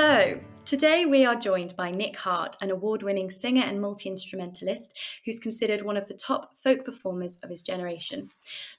Hello! Today we are joined by Nick Hart, an award-winning singer and multi-instrumentalist who's considered one of the top folk performers of his generation.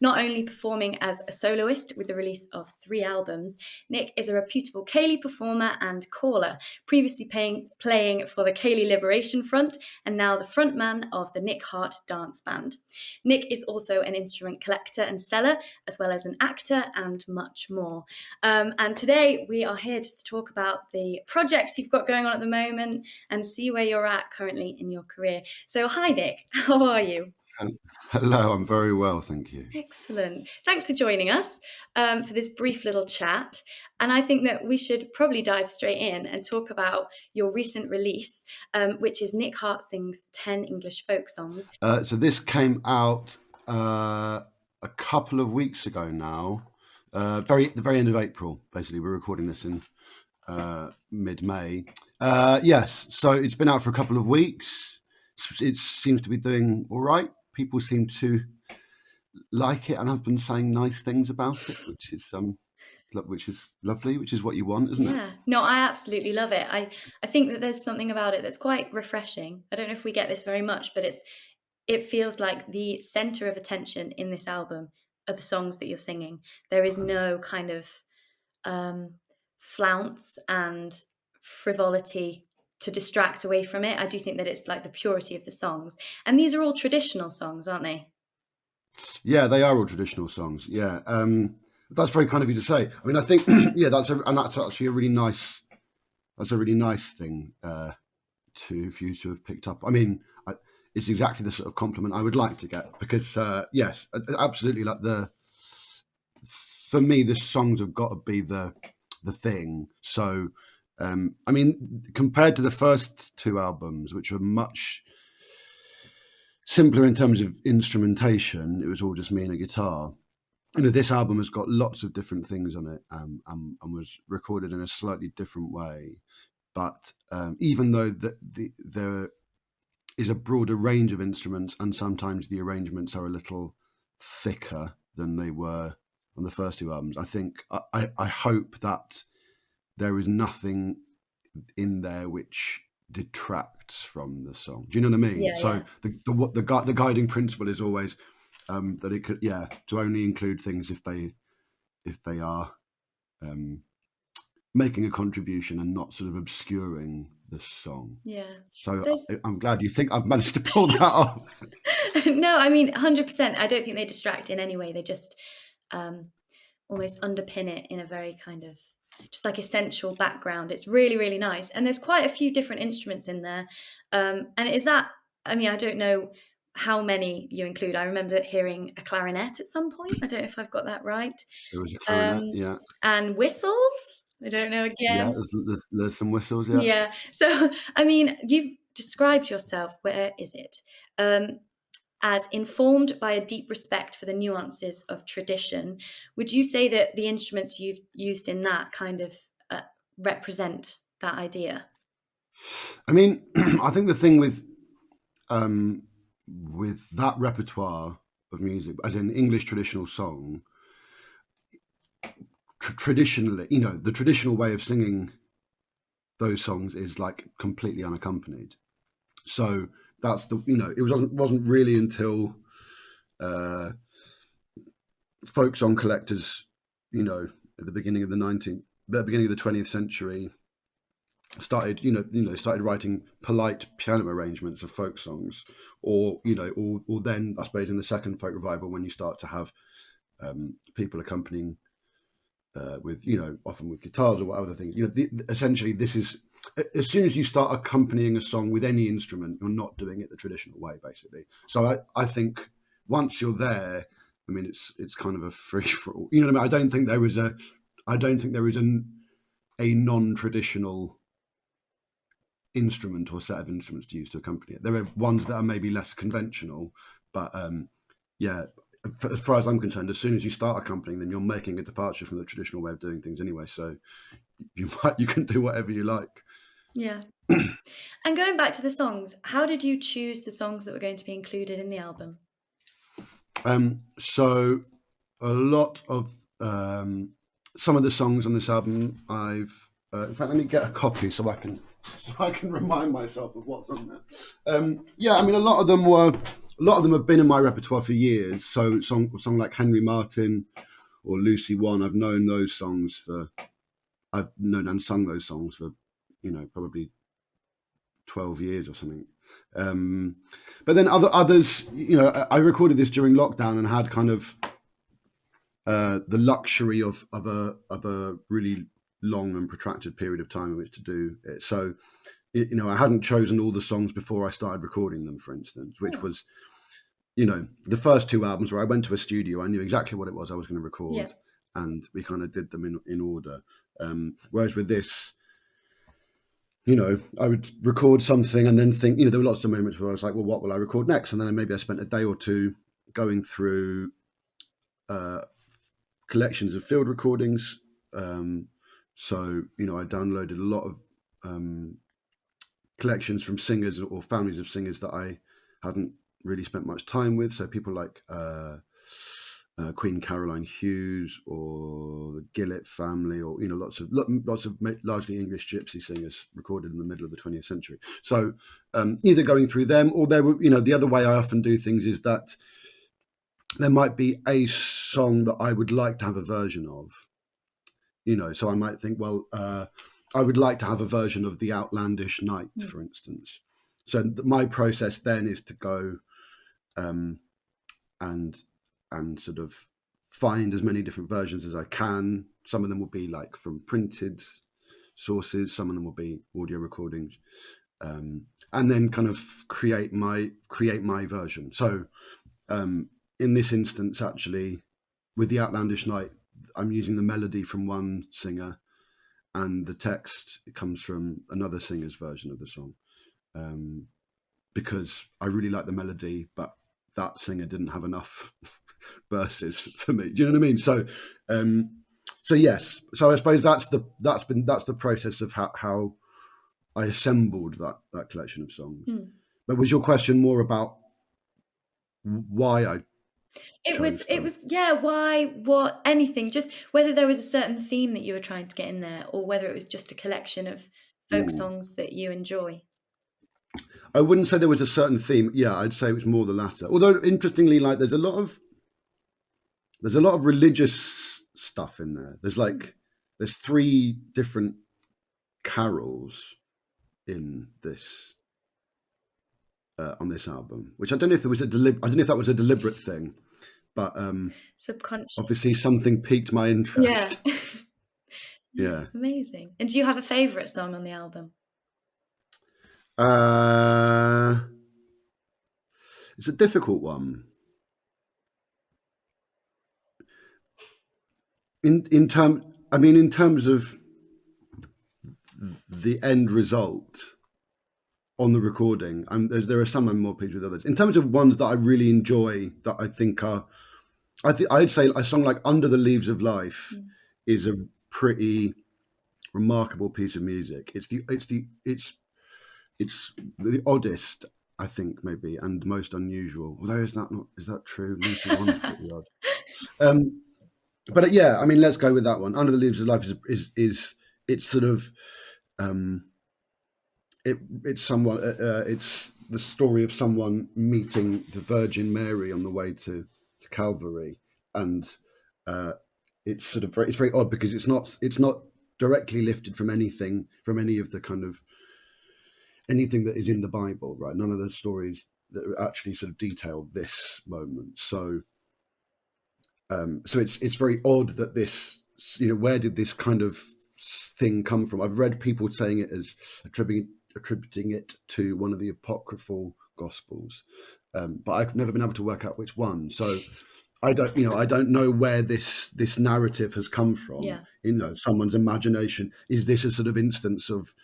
Not only performing as a soloist with the release of 3 albums, Nick is a reputable Ceilidh performer and caller, previously playing for the Ceilidh Liberation Front and now the frontman of the Nick Hart Dance Band. Nick is also an instrument collector and seller, as well as an actor and much more. And today we are here just to talk about the projects you've got going on at the moment and see where you're at currently in your career. So hi Nick, how are you? Hello, I'm very well, thank you. Excellent. Thanks for joining us for this brief little chat. And I think that we should probably dive straight in and talk about your recent release, which is Nick Hart Sings 10 English Folk Songs. So this came out a couple of weeks ago now, the very end of April, basically. We're recording this in mid-May. Yes, so it's been out for a couple of weeks. It seems to be doing all right. People seem to like it, and I've been saying nice things about it, which is lovely, which is what you want, isn't it? Yeah, no, I absolutely love it. I think that there's something about it that's quite refreshing. I don't know if we get this very much, but it feels like the center of attention in this album are the songs that you're singing. There is no kind of flounce and frivolity to distract away from it. I do think that it's like the purity of the songs. And these are all traditional songs, aren't they? Yeah, they are all traditional songs. Yeah, that's very kind of you to say. I mean, I think that's actually a really nice. That's a really nice thing for you to have picked up. I mean, it's exactly the sort of compliment I would like to get because yes, absolutely. For me, the songs have got to be the thing. So, I mean, compared to the first 2 albums, which were much simpler in terms of instrumentation, it was all just me and a guitar. This album has got lots of different things on it and was recorded in a slightly different way. But even though there is a broader range of instruments and sometimes the arrangements are a little thicker than they were on the first 2 albums, I think I hope that there is nothing in there which detracts from the song. Do you know what I mean? Yeah, so yeah. the guiding principle is always that it could to only include things if they are making a contribution and not sort of obscuring the song. Yeah. So I'm glad you think I've managed to pull that off. No, I mean 100%. I don't think they distract in any way. They just almost underpin it in a very kind of just like essential background. It's really, really nice. And there's quite a few different instruments in there. And is that, I mean, I don't know how many you include. I remember hearing a clarinet at some point. I don't know if I've got that right. There was a clarinet, yeah. And whistles. I don't know Yeah, again. there's some whistles, yeah. Yeah. So, I mean, you've described yourself, where is it? As informed by a deep respect for the nuances of tradition. Would you say that the instruments you've used in that kind of represent that idea? I mean, I think the thing with that repertoire of music, as in English traditional song, traditionally, the traditional way of singing those songs is like completely unaccompanied. So that's it wasn't really until folk song collectors, at the beginning of the 20th century, started writing polite piano arrangements of folk songs, or then I suppose in the second folk revival when you start to have people accompanying with often with guitars or what other things. Essentially this is, as soon as you start accompanying a song with any instrument, you're not doing it the traditional way, basically. So I think once you're there, I mean, it's kind of a free for all. You know what I mean? I don't think there is a non-traditional instrument or set of instruments to use to accompany it. There are ones that are maybe less conventional, but as far as I'm concerned, as soon as you start accompanying them, you're making a departure from the traditional way of doing things anyway. So you can do whatever you like. Yeah. And going back to the songs, how did you choose the songs that were going to be included in the album? So a lot of some of the songs on this album I've In fact, let me get a copy so I can remind myself of what's on there. Yeah, I mean, a lot of them have been in my repertoire for years. So a song like Henry Martin or Lucy One, I've known and sung those songs for, probably 12 years or something. But then others, I recorded this during lockdown and had kind of the luxury of a really long and protracted period of time in which to do it. So, I hadn't chosen all the songs before I started recording them, for instance, which was, the first two albums where I went to a studio, I knew exactly what it was I was going to record, and we kind of did them in order. Whereas with this, I would record something and then think, there were lots of moments where I was like, well, what will I record next? And then maybe I spent a day or two going through collections of field recordings. So, I downloaded a lot of collections from singers or families of singers that I hadn't really spent much time with. So people like Queen Caroline Hughes or the Gillett family, or lots of largely English gypsy singers recorded in the middle of the 20th century. So either going through them, or there were, the other way I often do things is that there might be a song that I would like to have a version of. So I might think, well, I would like to have a version of The Outlandish Night, for instance. So my process then is to go and sort of find as many different versions as I can. Some of them will be like from printed sources, some of them will be audio recordings, and then kind of create my version. So in this instance, actually, with The Outlandish Night, I'm using the melody from one singer, and the text, it comes from another singer's version of the song, because I really like the melody, but that singer didn't have enough verses for me. Do you know what I mean? So yes. So I suppose that's the process of how I assembled that collection of songs. But was your question more about why I It was, why, what, anything, just whether there was a certain theme that you were trying to get in there, or whether it was just a collection of folk songs that you enjoy. I wouldn't say there was a certain theme. Yeah, I'd say it was more the latter. Although, interestingly, like there's a lot of religious stuff in there. There's 3 different carols in this on this album, which I don't know if there was I don't know if that was a deliberate thing, but Subconscious. obviously something piqued my interest. Yeah. Amazing. And do you have a favourite song on the album? It's a difficult one. In terms of the end result on the recording, there are some I'm more pleased with others. In terms of ones that I really enjoy, that I think are, I'd say a song like Under the Leaves of Life is a pretty remarkable piece of music. It's the oddest, I think, maybe, and most unusual. Although is that true? Lucy One's pretty odd. But yeah, I mean, let's go with that one. Under the Leaves of Life is it's sort of it's the story of someone meeting the Virgin Mary on the way to Calvary, and it's very odd because it's not directly lifted from any of the kind of anything that is in the Bible, right? None of the stories that actually sort of detail this moment. So it's very odd that this, where did this kind of thing come from? I've read people saying it as attributing it to one of the apocryphal gospels, but I've never been able to work out which one. So I don't know where this narrative has come from. Someone's imagination. Is this a sort of instance of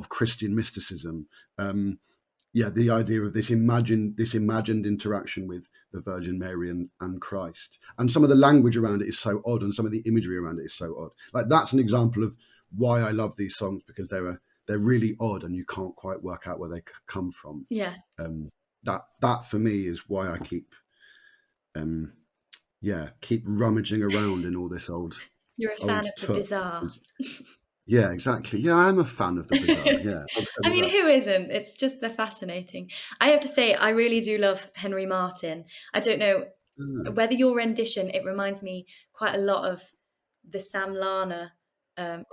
Christian mysticism? The idea of this imagined interaction with the Virgin Mary and Christ, and some of the language around it is so odd, and some of the imagery around it is so odd. Like that's an example of why I love these songs, because they're really odd, and you can't quite work out where they come from. That for me is why I keep rummaging around in all this old. You're a fan of the bizarre. Yeah, exactly. Yeah, I am a fan of the bizarre. Yeah, I'll tell I you mean, that. who isn't? It's just they're fascinating. I have to say, I really do love Henry Martin. I don't know Mm, whether your rendition, it reminds me quite a lot of the Sam Lana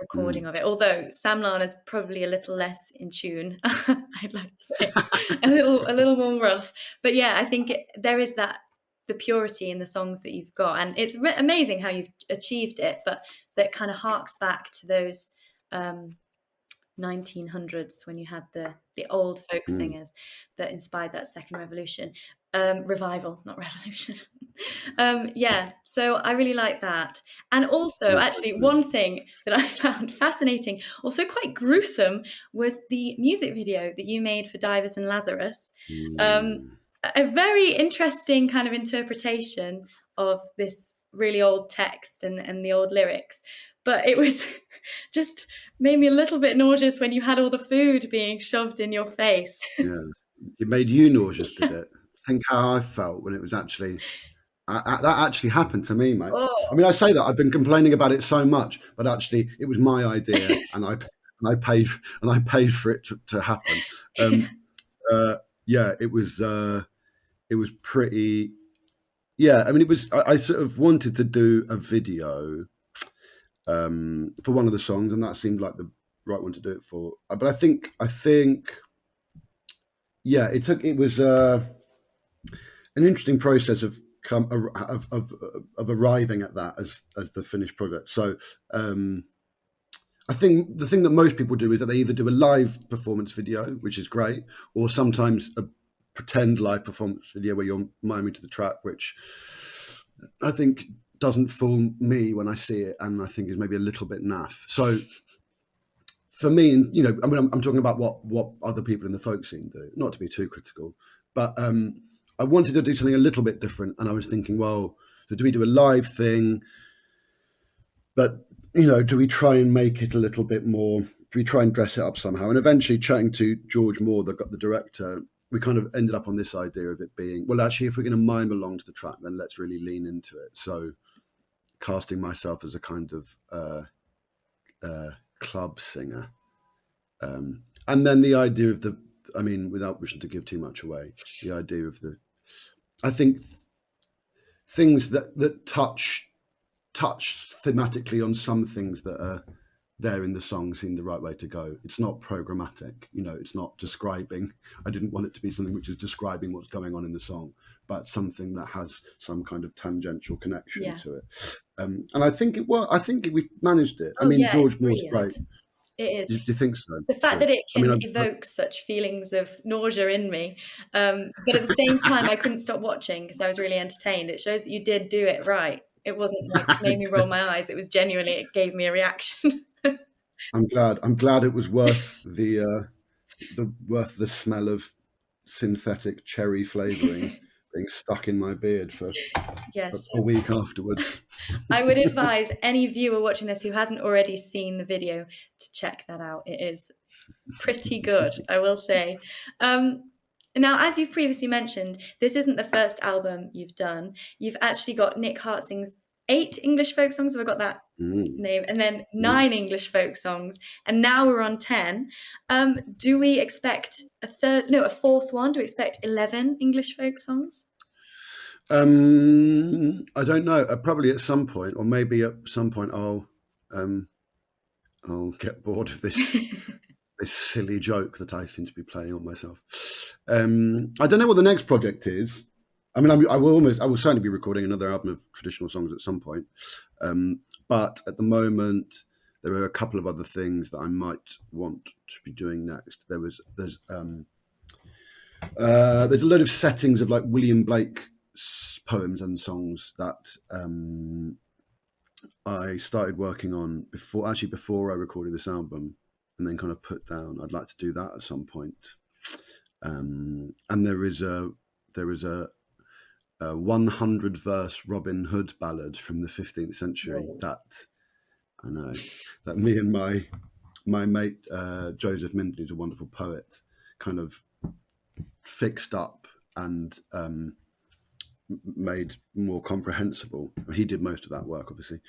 recording mm, of it. Although Sam Lana's probably a little less in tune, I'd like to say, a little more rough. But yeah, I think there is that the purity in the songs that you've got, and it's amazing how you've achieved it. But that kind of harks back to those. Um, 1900s when you had the old folk mm. singers that inspired that second revolution revival, not revolution. Yeah, so I really like that. And also, That's so actually, true. one thing that I found fascinating, also quite gruesome, was the music video that you made for Divers and Lazarus. um, Mm. a very interesting kind of interpretation of this really old text and the old lyrics, but it was just made me a little bit nauseous when you had all the food being shoved in your face. Yeah, it made you nauseous, did it? Think how I felt when it was actually that actually happened to me, mate. I Oh. mean, I say that I've been complaining about it so much, but actually, it was my idea, and I paid for it to happen. Um, uh, yeah, it was pretty. Yeah, I mean, it was. I sort of wanted to do a video for one of the songs, and that seemed like the right one to do it for. But I think, yeah, it was an interesting process of of arriving at that as the finished product. So um, I think the thing that most people do is that they either do a live performance video, which is great, or sometimes a pretend live performance video where you're miming to the track, which I think doesn't fool me when I see it, and I think is maybe a little bit naff. So for me, and I mean, I'm talking about what other people in the folk scene do, not to be too critical, but I wanted to do something a little bit different, and I was thinking, well, so do we do a live thing? But do we try and make it a little bit more? Do we try and dress it up somehow? And eventually, chatting to George Moore, the director, we kind of ended up on this idea of it being, well, actually, if we're going to mime along to the track, then let's really lean into it. So, casting myself as a kind of club singer. And then the idea of I mean, without wishing to give too much away, the idea of I think things that touch thematically on some things that are there in the song seem the right way to go. It's not programmatic, it's not describing. I didn't want it to be something which is describing what's going on in the song, but something that has some kind of tangential connection Yeah. to it. And I think we managed it. I Oh mean, yeah, it's George Moore's great. brilliant. It is. Do you think so? The fact Good. that it I mean, can evoke such feelings of nausea in me, but at the same time, I couldn't stop watching because I was really entertained. It shows that you did do it right. It wasn't like made me roll my eyes. It was genuinely, it gave me a reaction. I'm glad. I'm glad it was worth the smell of synthetic cherry flavoring being stuck in my beard for Yes. a week afterwards. I would advise any viewer watching this who hasn't already seen the video to check that out. It is pretty good, I will say. Now, as you've previously mentioned, this isn't the first album you've done. You've actually got Nick Hart sings 8 English folk songs, have I got that Mm, name? And then mm. 9 English folk songs, and now we're on 10. Do we expect a fourth one? Do we expect 11 English folk songs? I don't know. Probably at some point, or maybe at some point, I'll get bored of this silly joke that I seem to be playing on myself. I don't know what the next project is. I mean, I will certainly be recording another album of traditional songs at some point. But at the moment, there are a couple of other things that I might want to be doing next. There's a load of settings of like William Blake poems and songs that I started working on before I recorded this album, and then kind of put down. I'd like to do that at some point. And there is a 100 verse Robin Hood ballad from the 15th century Whoa. that I know that me and my mate Joseph Mindley, who's a wonderful poet, kind of fixed up and made more comprehensible. He did most of that work, obviously.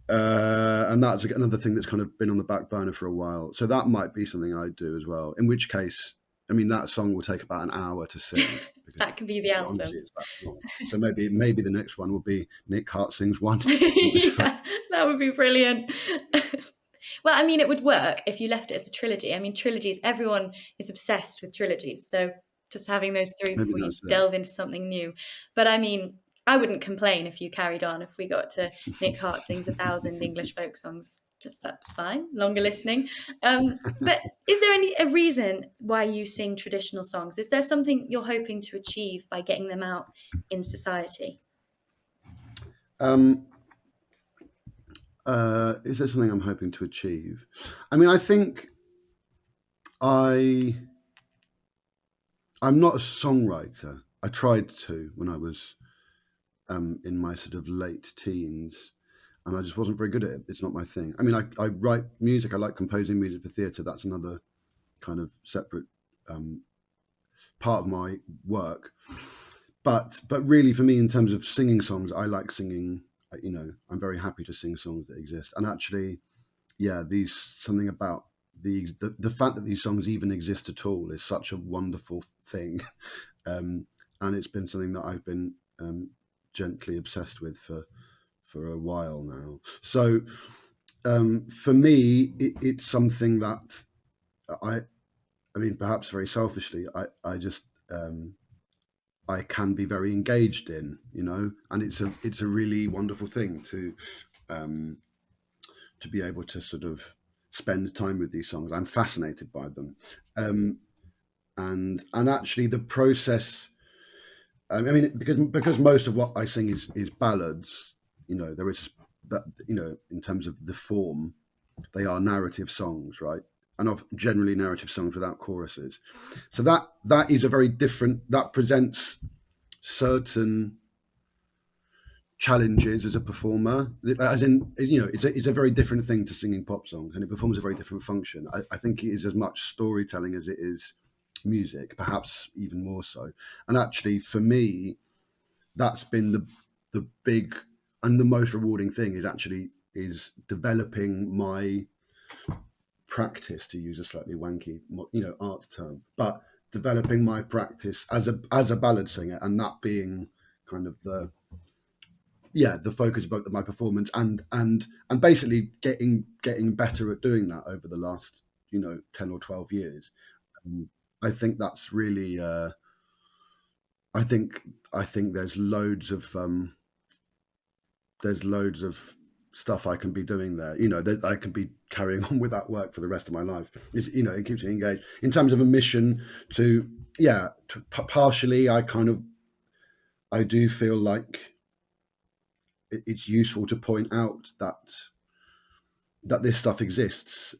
And that's another thing that's kind of been on the back burner for a while. So that might be something I do as well. In which case, I mean, that song will take about an hour to sing because That can be the honestly, album. it's that long. So maybe the next one will be Nick Hart sings one English folk. Yeah, that would be brilliant. Well, I mean, it would work if you left it as a trilogy. I mean, trilogies, everyone is obsessed with trilogies. So just having those three Maybe before you that's it. delve into something new. But I mean, I wouldn't complain if you carried on, if we got to Nick Hart sings 1,000 English folk songs. Just that's fine, longer listening. But is there a reason why you sing traditional songs? Is there something you're hoping to achieve by getting them out in society? Um, is there something I'm hoping to achieve? I mean, I think I I'm not a songwriter. I tried to when I was in my sort of late teens, and I just wasn't very good at it. It's not my thing. I mean, I write music. I like composing music for theatre. That's another kind of separate um, part of my work. But really, for me, in terms of singing songs, I like singing. You know, I'm very happy to sing songs that exist. And actually, yeah, these something about the fact that these songs even exist at all is such a wonderful thing. And it's been something that I've been gently obsessed with for a while now. So for me, it's something that I I mean, perhaps very selfishly, I just I can be very engaged in, you know, and it's a really wonderful thing um, to be able to sort of spend time with these songs. I'm fascinated by them, um, and actually the process. I mean, because most of what I sing is ballads. You know, there is that. You know, in terms of the form, they are narrative songs, right? And of generally narrative songs without choruses. So that is a very different. That presents certain challenges as a performer, as in, you know, it's a very different thing to singing pop songs, and it performs a very different function. I think it is as much storytelling as it is music, perhaps even more so. And actually, for me, that's been the big and the most rewarding thing is developing my practice, to use a slightly wanky, you know, art term, but developing my practice as a ballad singer, and that being kind of the focus of my performance, and basically getting better at doing that over the last 10 or 12 years. um, I think that's really I think there's loads of stuff I can be doing there, that I can be carrying on with that work for the rest of my life. It keeps me engaged in terms of a mission to, partially I do feel like it's useful to point out that this stuff exists.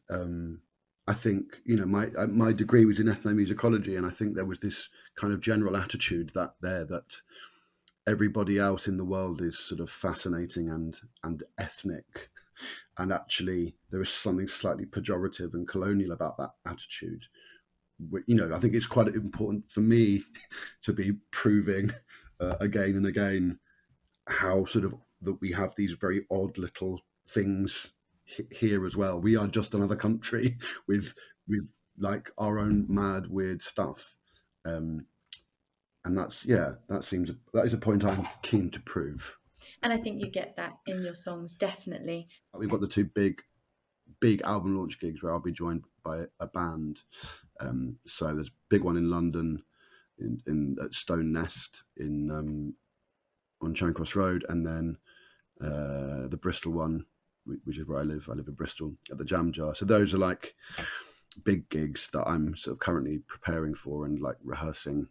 I think my degree was in ethnomusicology, and I think there was this kind of general attitude that everybody else in the world is sort of fascinating and ethnic, and actually there is something slightly pejorative and colonial about that attitude. I think it's quite important for me to be proving again and again how sort of that we have these very odd little things here as well. We are just another country with like our own mad weird stuff, and that is a point I'm keen to prove. And I think you get that in your songs, definitely. We've got the two big album launch gigs where I'll be joined by a band. So there's a big one in London, in at Stone Nest on Charing Cross Road, and then the Bristol one, which is where I live. I live in Bristol at the Jam Jar. So those are like big gigs that I'm sort of currently preparing for and like rehearsing.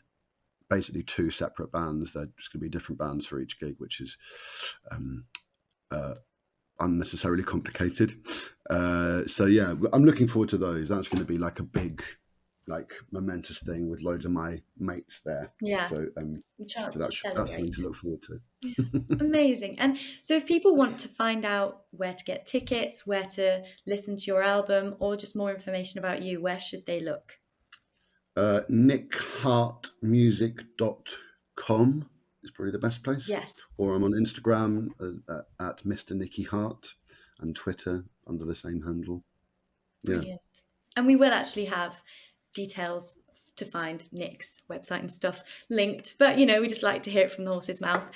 Basically, two separate bands. They're just going to be different bands for each gig, which is unnecessarily complicated. So yeah, I'm looking forward to those. That's going to be like a big, like momentous thing with loads of my mates there. Yeah, So the chance to that's something celebrate. to look forward to. Amazing. And so, if people want to find out where to get tickets, where to listen to your album, or just more information about you, where should they look? nickhartmusic.com is probably the best place. Yes. Or I'm on Instagram at Mr. Nicky Hart. and Twitter under the same handle. Brilliant. And we will actually have details to find Nick's website and stuff linked, but we just like to hear it from the horse's mouth.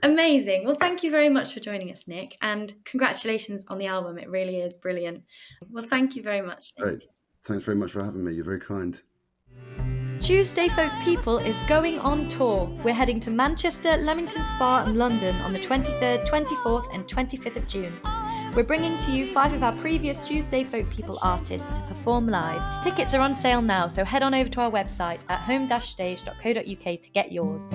Amazing. Well, thank you very much for joining us, Nick, and congratulations on the album. It really is brilliant. Well, thank you very much, Nick. Great. Thanks very much for having me. You're very kind. Tuesday Folk People is going on tour. We're heading to Manchester, Leamington Spa and London on the 23rd, 24th and 25th of June. We're bringing to you 5 of our previous Tuesday Folk People artists to perform live. Tickets are on sale now, so head on over to our website at home-stage.co.uk to get yours.